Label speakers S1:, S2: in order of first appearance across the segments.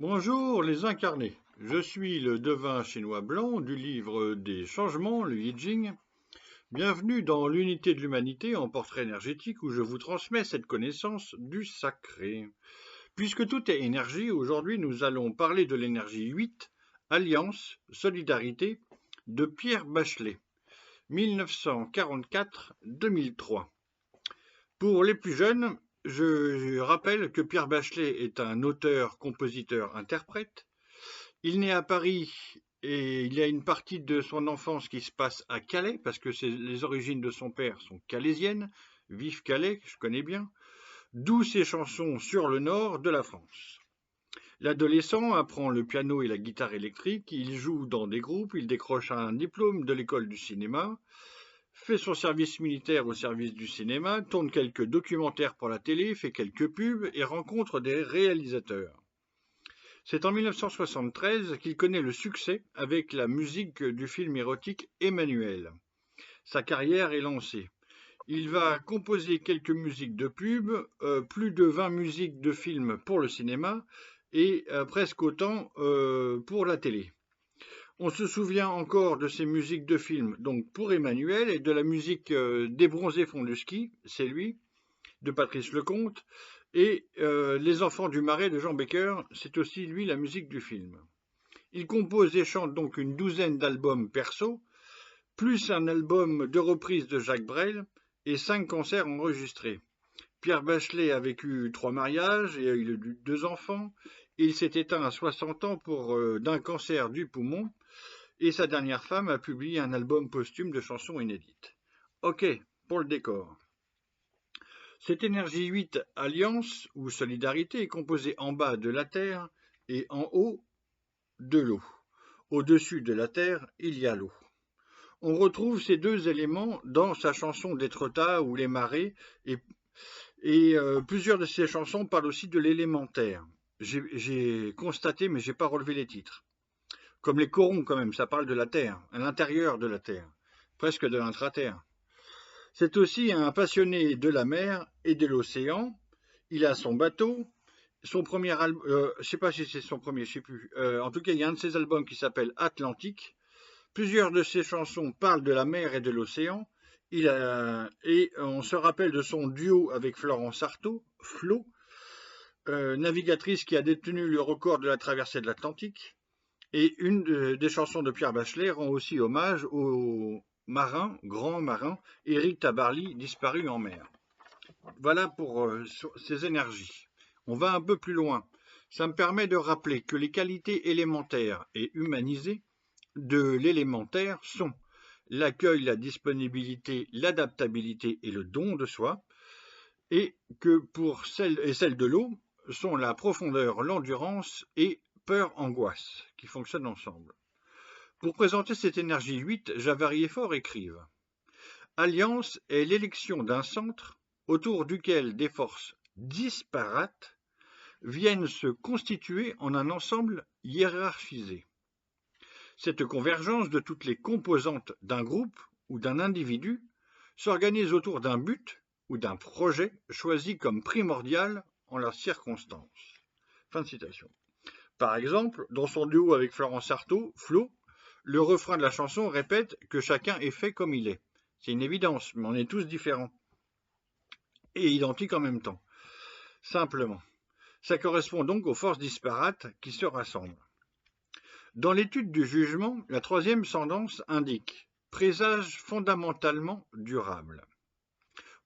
S1: Bonjour les incarnés, je suis le devin chinois blanc du livre des changements, le I Ching. Bienvenue dans l'unité de l'humanité en portrait énergétique où je vous transmets cette connaissance du sacré. Puisque tout est énergie, aujourd'hui nous allons parler de l'énergie 8, Alliance, Solidarité, de Pierre Bachelet, 1944-2003. Pour les plus jeunes, je rappelle que Pierre Bachelet est un auteur, compositeur, interprète. Il naît à Paris et il a une partie de son enfance qui se passe à Calais, parce que les origines de son père sont calaisiennes. Vive Calais, je connais bien. D'où ses chansons sur le nord de la France. L'adolescent apprend le piano et la guitare électrique, il joue dans des groupes, il décroche un diplôme de l'école du cinéma, fait son service militaire au service du cinéma, tourne quelques documentaires pour la télé, fait quelques pubs et rencontre des réalisateurs. C'est en 1973 qu'il connaît le succès avec la musique du film érotique Emmanuel. Sa carrière est lancée. Il va composer quelques musiques de pub, plus de 20 musiques de films pour le cinéma et presque autant pour la télé. On se souvient encore de ces musiques de films, donc pour Emmanuel, et de la musique des Bronzés font du ski, c'est lui, de Patrice Lecomte, et Les Enfants du Marais de Jean Becker, c'est aussi lui la musique du film. Il compose et chante donc une douzaine d'albums perso, plus un album de reprises de Jacques Brel et 5 concerts enregistrés. Pierre Bachelet a vécu 3 mariages et a eu 2 enfants. Il s'est éteint à 60 ans d'un cancer du poumon et sa dernière femme a publié un album posthume de chansons inédites. Ok, pour le décor. Cette énergie 8 alliance ou solidarité est composée en bas de la Terre et en haut de l'eau. Au-dessus de la Terre, il y a l'eau. On retrouve ces deux éléments dans sa chanson d'Étretat ou Les Marées et plusieurs de ses chansons parlent aussi de l'élémentaire. J'ai constaté mais j'ai pas relevé les titres. Comme les corons quand même, ça parle de la Terre, à l'intérieur de la Terre, presque de l'intraterre. C'est aussi un passionné de la mer et de l'océan. Il a son bateau. Son premier album, je sais pas si c'est son premier, je sais plus. En tout cas, il y a un de ses albums qui s'appelle Atlantique. Plusieurs de ses chansons parlent de la mer et de l'océan. Et on se rappelle de son duo avec Florence Artaud, Flo, navigatrice qui a détenu le record de la traversée de l'Atlantique. Et une des chansons de Pierre Bachelet rend aussi hommage au marin, grand marin, Éric Tabarly, disparu en mer. Voilà pour ces énergies. On va un peu plus loin. Ça me permet de rappeler que les qualités élémentaires et humanisées de l'élémentaire sont l'accueil, la disponibilité, l'adaptabilité et le don de soi, et que pour celles de l'eau sont la profondeur, l'endurance et peur-angoisse qui fonctionnent ensemble. Pour présenter cette énergie 8, Javarier Fort écrive: Alliance est l'élection d'un centre autour duquel des forces disparates viennent se constituer en un ensemble hiérarchisé. Cette convergence de toutes les composantes d'un groupe ou d'un individu s'organise autour d'un but ou d'un projet choisi comme primordial en leurs circonstances. Fin de citation. Par exemple, dans son duo avec Florence Artaud, Flo, le refrain de la chanson répète que chacun est fait comme il est. C'est une évidence, mais on est tous différents et identiques en même temps. Simplement. Ça correspond donc aux forces disparates qui se rassemblent. Dans l'étude du jugement, la troisième sentence indique « présage fondamentalement durable ».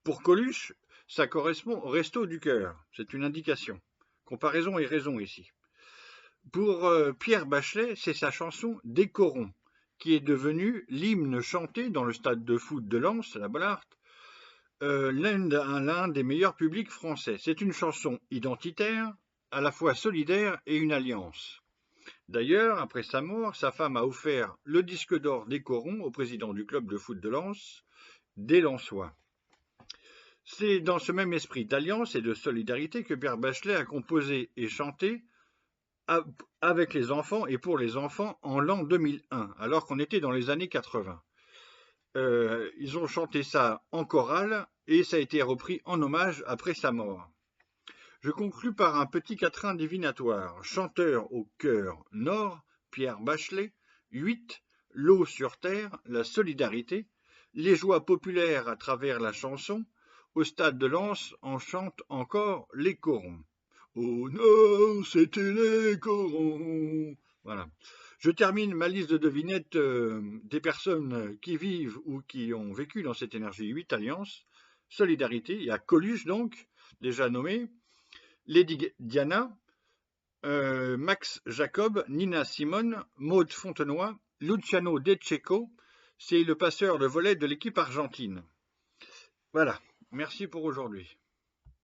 S1: Pour Coluche, ça correspond au resto du cœur, c'est une indication. Comparaison et raison ici. Pour Pierre Bachelet, c'est sa chanson « Des corons » qui est devenue l'hymne chanté dans le stade de foot de Lens, la Bollaert, l'un des meilleurs publics français. C'est une chanson identitaire, à la fois solidaire et une alliance. D'ailleurs, après sa mort, sa femme a offert le disque d'or des corons au président du club de foot de Lens, des Lensois. C'est dans ce même esprit d'alliance et de solidarité que Pierre Bachelet a composé et chanté avec les enfants et pour les enfants en l'an 2001, alors qu'on était dans les années 80. Ils ont chanté ça en chorale et ça a été repris en hommage après sa mort. Je conclus par un petit quatrain divinatoire. Chanteur au cœur nord, Pierre Bachelet. 8. L'eau sur terre, la solidarité. Les joies populaires à travers la chanson. Au stade de Lens, on chante encore les corons. Au nord, c'était les corons. Voilà. Je termine ma liste de devinettes des personnes qui vivent ou qui ont vécu dans cette énergie 8 alliances. Solidarité, il y a Coluche donc, déjà nommé. Lady Diana, Max Jacob, Nina Simone, Maud Fontenoy, Luciano De Cecco, c'est le passeur de volley de l'équipe argentine. Voilà, merci pour aujourd'hui.